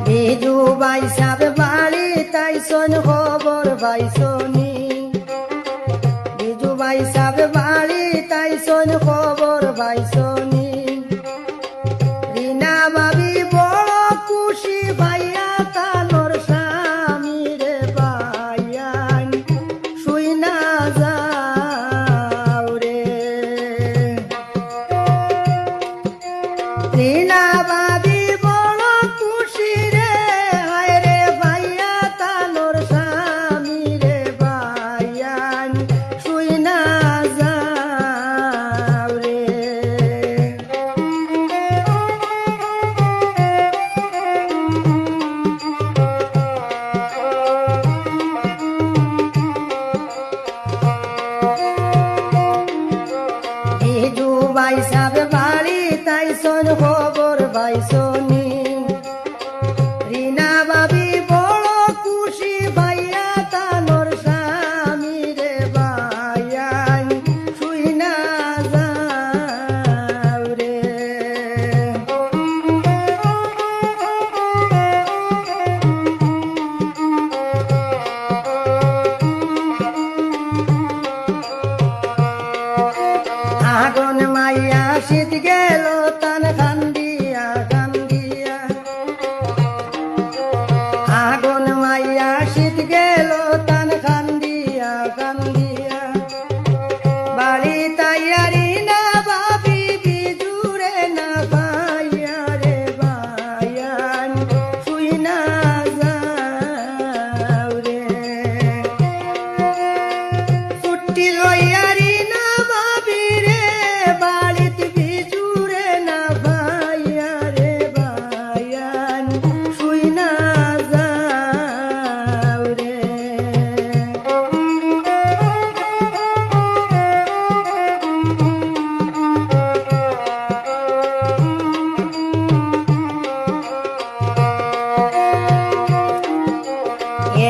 বিজু ভাই সাহেব বাড়ি তাইছন খবর পাইছনি বিজু ভাই সাহেব বাড়ি তাইছন খবর পাইছনি রিনা ভাবি বড় খুশি ভাইয়া তানোর স্বামী রে ভাইয়ান শুই না যাও রে রিনা ভাবি বড় খুশি রে হায় রে ভাইয়া তানোর স্বামী রে ভাইয়ান শুই না যাও রে বিজু ভাই সাহেব বাড়ি তাইছন খবর পাইছনি রিনা ভাবি বড় খুশি ভাইয়া তানোর স্বামী রে ভাইয়ান শুই না যাও রে আগুন মাইয়া শীত গেল তান কান্দিয়া কান্দিয়া আগুন মাইয়া শীত গেল তান কান্দিয়া কান্দিয়া বাড়ি তাইয়ারি না ভাবি বিজুরে না ভাইয়া রে ভাইয়ান শুই না যাও রে ছুটি লইয়ারি না ভাবি রে বাড়িতে বিজুরে না ভাইয়া রে ভাইয়ান শুই না যাও রে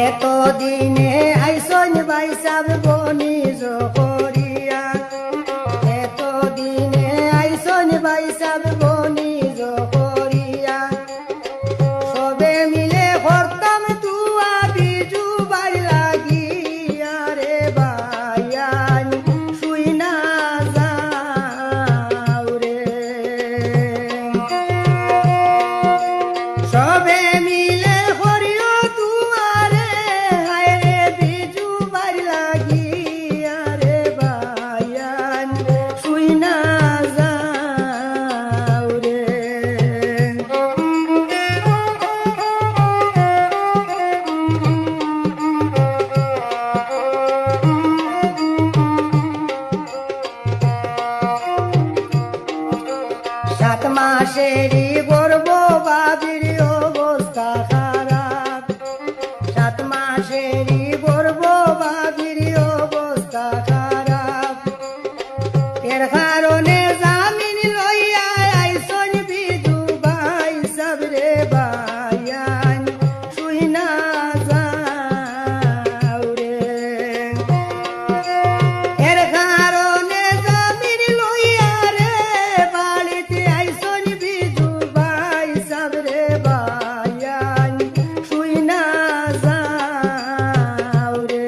এত দিনে আইসন ভাই সাহেব বনিজ করিয়া এত দিনে আইসন ভাই সাহেব বনিজ করিয়া সবে মিলে করতাম তুয়া বিজু ভাই লাগিয়া রে ভাইয়ান শুই না যাও রে সবে মিলে করিও তুয়ারে হায় রে বিজু ভাই লাগিয়া রে ভাইয়ান শুই না যাও রে সাত মাসেরই গর্ভ বাবির অবস্থা খারাপ সাত মাসেরই গর্ভ বাবির অবস্থা খারাপ এর কারণে জামিন লইয়া আইসন বিজু ভাই সাহেব রে ভাইয়ান শুই না যাও রে এর কারণে জামিন লইয়া রে বাড়িতে আইসন বিজু ভাই সাহেব রে ভাইয়ান শুই না যাও রে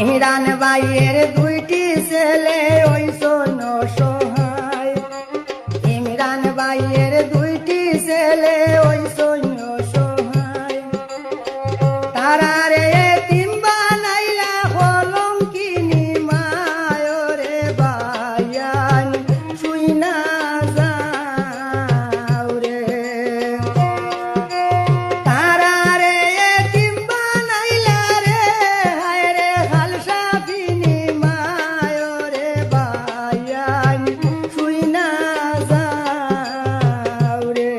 ইমরান ভাইয়ের দুইটি ছেলে ওই শোন সহায় ইমরান ভাইয়ের দুইটি ছেলে ওই সৈন্য সহায় তারা রে তিন বানাইলা কলঙ্কিনী মায় রে ভাইয়ান শুই না যাও রে তারা রে তিন বানাইলা রে হায় রে খালসা বিনি মায় রে ভাইয়ান শুই না যাও রে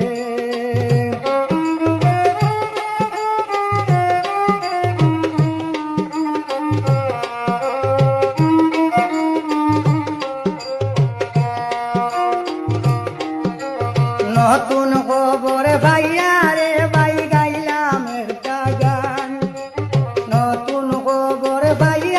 নতুন খবর ভাইয়া রে ভাই গাইলাম একটা গান নতুন খবর ভাইয়া